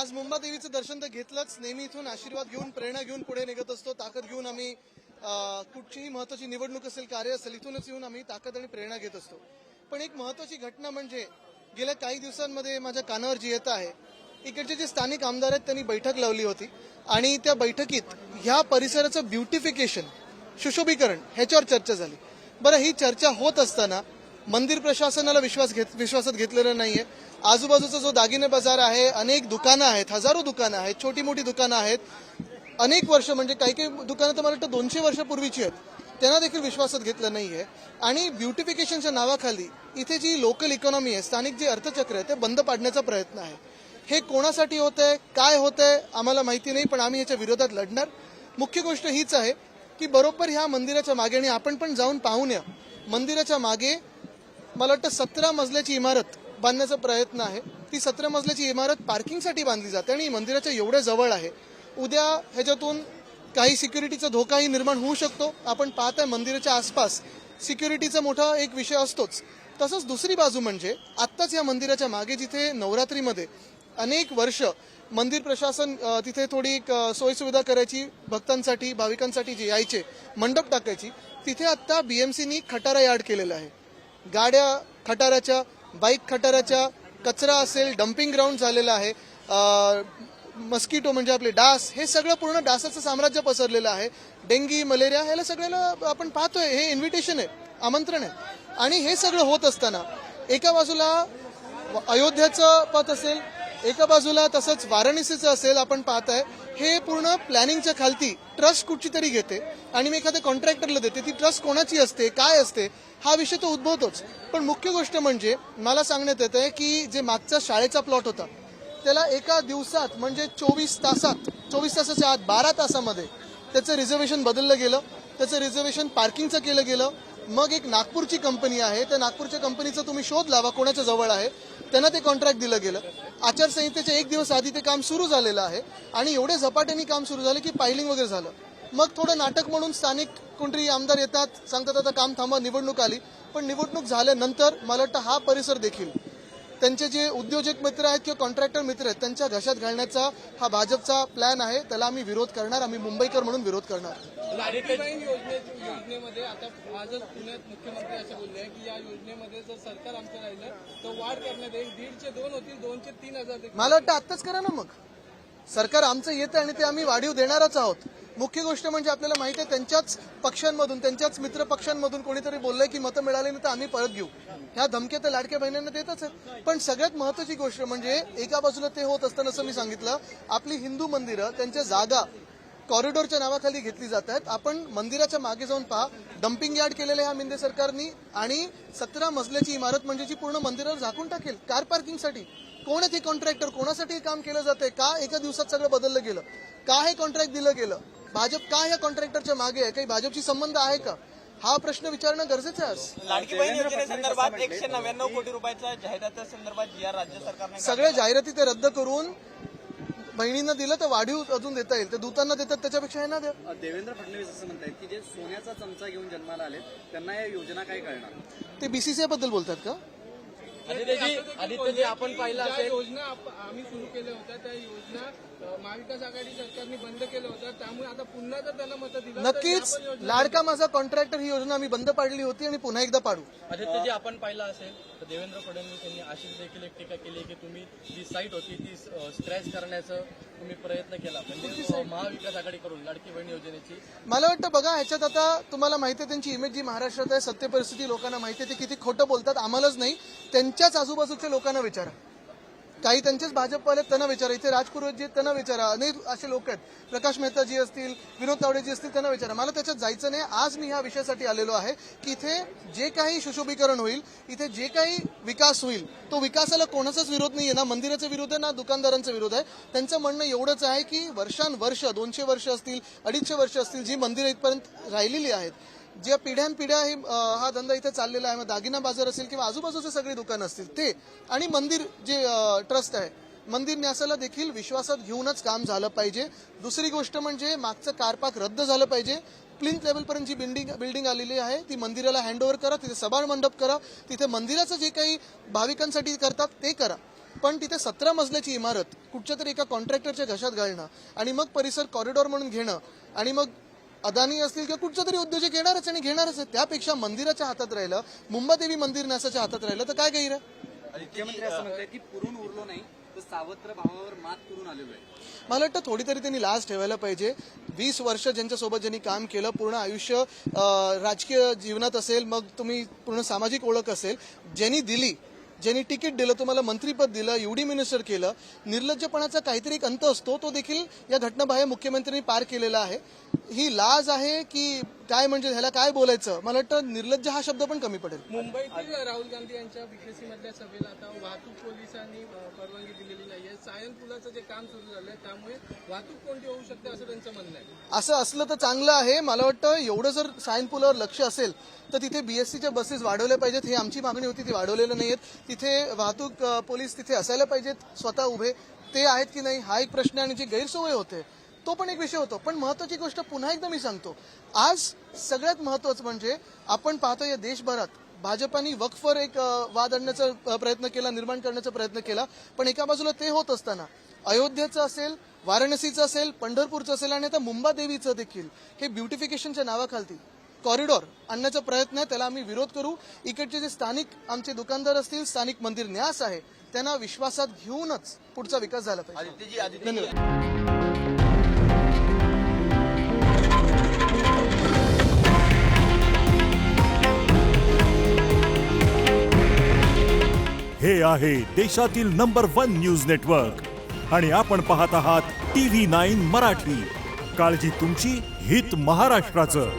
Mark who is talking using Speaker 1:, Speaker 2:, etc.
Speaker 1: आज मुंबादेवीचं दर्शन तर घेतलंच. नेहमी इथून आशीर्वाद घेऊन प्रेरणा घेऊन पुढे निघत असतो. ताकद घेऊन आम्ही कुठचीही महत्वाची निवडणूक असेल कार्य असेल इथूनच येऊन आम्ही ताकद आणि प्रेरणा घेत असतो. पण एक महत्वाची घटना म्हणजे गेल्या काही दिवसांमध्ये माझ्या कानावर जी येत आहे, इकडचे जे स्थानिक आमदार आहेत त्यांनी बैठक लावली होती आणि त्या बैठकीत ह्या परिसराचं ब्युटिफिकेशन सुशोभीकरण ह्याच्यावर चर्चा झाली. बरं, ही चर्चा होत असताना मंदिर प्रशासनाला विश्वासात घेतलेलं नाहीये. आजूबाजूचा जो दागिने बाजार आहे, अनेक दुकानं आहेत, हजारो दुकानं आहेत, छोटी मोठी दुकानं आहेत, अनेक वर्ष म्हणजे काही काही दुकानं तर मला वाटतं 200 वर्षापूर्वीची आहेत, त्यांना देखील विश्वासात घेतलं नाहीये. आणि ब्युटिफिकेशनच्या नावाखाली इथे जी लोकल इकॉनॉमी आहे, स्थानिक जे अर्थचक्र आहे ते बंद पाडण्याचा प्रयत्न आहे. हे कोणासाठी होतंय, काय होतंय आम्हाला माहिती नाही, पण आम्ही याच्या विरोधात लढणार. मुख्य गोष्ट हीच आहे की बरोबर ह्या मंदिराच्या मागे, आणि आपण पण जाऊन पाहून या, मंदिराच्या मागे मला वाटतं 17 मजल्याची इमारत बांधण्याचा प्रयत्न आहे. ती 17 मजल्याची इमारत पार्किंगसाठी बांधली जाते आणि मंदिराच्या एवढ्या जवळ आहे. उद्या ह्याच्यातून काही सिक्युरिटीचा धोकाही निर्माण होऊ शकतो. आपण पाहताय मंदिराच्या आसपास सिक्युरिटीचा मोठा एक विषय असतोच. तसंच दुसरी बाजू म्हणजे आत्ताच या मंदिराच्या मागे जिथे नवरात्रीमध्ये अनेक वर्ष मंदिर प्रशासन तिथे थोडी सोयीसुविधा करायची, भक्तांसाठी भाविकांसाठी जे यायचे मंडप टाकायची, तिथे आत्ता बीएमसीनी खटारा यार्ड केलेला आहे. गाड्या खटाराच्या, बाईक खटाराच्या, कचरा असेल, डम्पिंग ग्राउंड झालेला आहे, मस्किटो म्हणजे आपले डास, हे सगळं पूर्ण डासाचं साम्राज्य पसरलेलं आहे. डेंगी, मलेरिया ह्याला सगळ्याला आपण पाहतोय. हे इन्व्हिटेशन आहे, आमंत्रण आहे. आणि हे सगळं होत असताना एका बाजूला अयोध्याचं पथ असेल, एका बाजूला तसंच वाराणसीचं असेल, आपण पाहताय हे पूर्ण प्लॅनिंगच्या खालती ट्रस्ट कुठची तरी घेते आणि मी एखाद्या कॉन्ट्रॅक्टरला देते. ती ट्रस्ट कोणाची असते, काय असते, हा विषय तो उद्भवतोच. पण मुख्य गोष्ट म्हणजे मला सांगण्यात येत आहे की जे मागचा शाळेचा प्लॉट होता त्याला एका दिवसात म्हणजे 24 तासाच्या आत 12 तासामध्ये त्याचं रिझर्वेशन बदललं गेलं. त्याचं रिझर्वेशन पार्किंगचं केलं गेलं. मग एक नागपूरची कंपनी आहे, त्या नागपूरच्या कंपनीचा तुम्ही शोध लावा कोणाच्या जवळ आहे, त्यांना ते कॉन्ट्रॅक्ट दिलं गेलं. आचारसंहितेच्या 1 दिवस आधी ते काम सुरू झालेलं आहे आणि एवढे झपाट्याने काम सुरू झालं की पायलिंग वगैरे झालं. मग थोडं नाटक म्हणून स्थानिक कोणतरी आमदार येतात, सांगतात आता काम थांबवा, निवडणूक आली. पण निवडणूक झाल्यानंतर मला वाटतं हा परिसर देखील त्यांचे जे उद्योजक मित्र आहेत किंवा कॉन्ट्रॅक्टर मित्र आहेत त्यांच्या घशात घालण्याचा हा भाजपचा प्लॅन आहे. त्याला आम्ही विरोध करणार, आम्ही मुंबईकर म्हणून विरोध करणार.
Speaker 2: योजनेमध्ये आता आजच पुण्यात मुख्यमंत्री असे बोलले की या योजनेमध्ये जर सरकार आमचं राहिलं तर वाढ करण्यात येईल, 1,502 होतील, 2,000 ते 3,000.
Speaker 1: मला वाटतं आत्ताच करा ना. मग सरकार आमचं येतं आणि ते आम्ही वाढीव देणारच आहोत. मुख्य गोष्ट म्हणजे आपल्याला माहिती आहे त्यांच्याच पक्षांमधून, त्यांच्याच मित्र पक्षांमधून कोणीतरी बोललंय की मतं मिळाली नाही तर आम्ही परत घेऊ. ह्या धमक्या तर लाडक्या बहिणींना देतच आहेत. पण सगळ्यात महत्वाची गोष्ट म्हणजे एका बाजूला ते होत असताना, असं मी सांगितलं, आपली हिंदू मंदिरं त्यांच्या जागा कॉरिडॉरच्या नावाखाली घेतली जात आहेत. आपण मंदिराच्या मागे जाऊन पहा, डम्पिंग यार्ड केलेलं आहे ह्या मिंदे सरकारनी आणि 17 मजल्याची इमारत म्हणजे जी पूर्ण मंदिरावर झाकून टाकेल कार पार्किंगसाठी. कोण आहे ते कॉन्ट्रॅक्टर, कोणासाठी हे काम केलं जातंय, का एका दिवसात सगळं बदललं गेलं, का हे कॉन्ट्रॅक्ट दिलं गेलं, भाजप का या कॉन्ट्रॅक्टरच्या मागे आहे, काही भाजपशी संबंध आहे का, हा प्रश्न विचारणं गरजेचं आहे.
Speaker 3: लाडकी बहीण योजनेसंदर्भात 199 कोटी रुपयाच्या जाहिरातीसंदर्भात जी आर राज्य सरकारने
Speaker 1: सगळ्या जाहिराती ते रद्द करून बहिणींना दिलं तर वाढीव अजून देता येईल. ते दूतांना देतात त्याच्यापेक्षा हे ना द्या.
Speaker 4: देवेंद्र फडणवीस असं म्हणतात की जे सोन्याचा चमचा घेऊन जन्माला आले त्यांना या योजना काय कळणार.
Speaker 1: ते बीसीसीआय बद्दल बोलतात का.
Speaker 2: आदित्यजी आपण पाहिलं असेल, योजना आम्ही सुरू केल्या होत्या, त्या योजना महाविकास आघाडी सरकारने बंद केल्या होत्या. त्यामुळे आता पुन्हा जर त्याला मतं दिलं,
Speaker 1: नक्कीच लाडका माझा कॉन्ट्रॅक्टर ही योजना आम्ही बंद पाडली होती आणि पुन्हा एकदा पाडू.
Speaker 5: आदित्यजी आपण पाहिलं असेल तर देवेंद्र फडणवीस यांनी अशी देखील एक टीका केली की तुम्ही जी साईट होती ती स्क्रॅच करण्याचा तुम्ही प्रयत्न केला, म्हणजे महाविकास आघाडीकडून लाडकी बहीण योजनेची.
Speaker 1: मला वाटतं बघा, ह्याच्यात आता तुम्हाला माहिती आहे त्यांची इमेज जी महाराष्ट्रात आहे, सत्य परिस्थिती लोकांना माहिती आहे, ते किती खोटं बोलतात. आम्हालाच नाही, त्यांच्याच आजूबाजूच्या लोकांना विचारा, काही त्यांचेच भाजपवाले त्यांना विचारा, इथे राजपुरोहित जे त्यांना विचारा, अनेक असे लोक आहेत, प्रकाश मेहता जी असतील, विनोद तावडे जी असतील, त्यांना विचारा. मला त्याच्यात जायचं नाही. आज मी ह्या विषयासाठी आलेलो आहे की इथे जे काही सुशोभीकरण होईल, इथे जे काही विकास होईल, तो विकासाला कोणाचाच विरोध नाहीये, ना मंदिराचा विरोध आहे ना दुकानदारांचा विरोध आहे. त्यांचं म्हणणं एवढंच आहे की वर्षानुवर्ष 200 वर्ष असतील, 250 वर्ष असतील, जी मंदिरं इथपर्यंत राहिलेली आहेत, ज्या पिढ्यानपिढ्या हा धंदा इथे चाललेला आहे, मग दागिना बाजार असेल किंवा आजूबाजूचे सगळे दुकान असतील ते, आणि मंदिर जे ट्रस्ट आहे, मंदिर न्यासाला देखील विश्वासात घेऊनच काम झालं पाहिजे. दुसरी गोष्ट म्हणजे मागचं कारपाक रद्द झालं पाहिजे. प्लिंथ लेवलपर्यंत जी बिल्डिंग आलेली आहे ती मंदिराला हँडओव्हर करा, तिथे सभार मंडप करा, तिथे मंदिराचं जे काही भाविकांसाठी करतात ते करा. पण तिथे 17 मजल्याची इमारत कुठच्या तरी एका कॉन्ट्रॅक्टरच्या घशात घालणं आणि मग परिसर कॉरिडॉर म्हणून घेणं आणि मग अदानी असतील किंवा कुठचा तरी उद्योजक येणारच आणि घेणारच आहे. त्यापेक्षा मंदिराच्या हातात राहिलं, मुंबादेवी मंदिर न्यासाच्या हातात राहिलं तर काय गैर आहे?
Speaker 4: मुख्यमंत्री असं म्हणतात की पुरून उरलो नाही तर सावत्र भावावर मात करून आलेलो आहे.
Speaker 1: मला वाटतं थोडी तरी त्यांनी लाज ठेवायला पाहिजे. 20 वर्ष ज्यांच्यासोबत ज्यांनी काम केलं, पूर्ण आयुष्य राजकीय जीवनात असेल, मग तुम्ही पूर्ण सामाजिक ओळख असेल, ज्यांनी दिली, ज्यांनी तिकीट दिलं, तुम्हाला मंत्रीपद दिलं, युडी मिनिस्टर केलं, निर्लज्जपणाचा काहीतरी एक अंत असतो, तो देखील या घटनाबाह्य मुख्यमंत्र्यांनी पार केलेला आहे. ही लाज आहे की काय, म्हणजे ह्याला काय बोलायचं? मला वाटतं निर्लज्ज हा शब्द पण कमी पडेल.
Speaker 2: मुंबईतील राहुल गांधी यांच्या बीकेसी मधल्या सभेला आता वाहतूक पोलिसांनी परवानगी दिलेली नाहीये. सायन पुलाचं जे काम सुरू झालंय त्यामुळे वाहतूक कोणती होऊ शकते असं त्यांचं म्हणणं आहे.
Speaker 1: असं असलं तर चांगलं आहे. मला वाटतं एवढं जर सायन पुलावर लक्ष असेल तर तिथे बीएससीच्या बसेस वाढवल्या पाहिजेत. ही आमची मागणी होती, ती वाढवलेल्या नाहीयेत. तिथे वाहतूक पोलीस तिथे असायला पाहिजेत स्वतः उभे. ते आहेत की नाही हा एक प्रश्न, आणि जी गैरसोय होते तो पण एक विषय होतो. पण महत्वाची गोष्ट पुन्हा एकदा मी सांगतो, आज सगळ्यात महत्वाचं म्हणजे आपण पाहतो या देशभरात भाजपानी वक्फवर एक वाद आणण्याचा प्रयत्न केला, निर्माण करण्याचा प्रयत्न केला. पण एका बाजूला ते होत असताना अयोध्येचं असेल, वाराणसीचं असेल, पंढरपूरचं असेल आणि आता मुंबादेवीचं देखील हे ब्युटिफिकेशनच्या नावाखालती कॉरिडॉर आणण्याचा प्रयत्न आहे. त्याला आम्ही विरोध करू. इकडचे जे स्थानिक आमचे दुकानदार असतील, स्थानिक मंदिर न्यास आहे, त्यांना विश्वासात घेऊनच पुढचा विकास झाला पाहिजे. धन्यवाद.
Speaker 6: हे आहे देशातील नंबर 1 न्यूज नेटवर्क आणि आपण पाहत आहात TV9 मराठी. काळजी तुमची, हित महाराष्ट्राचं.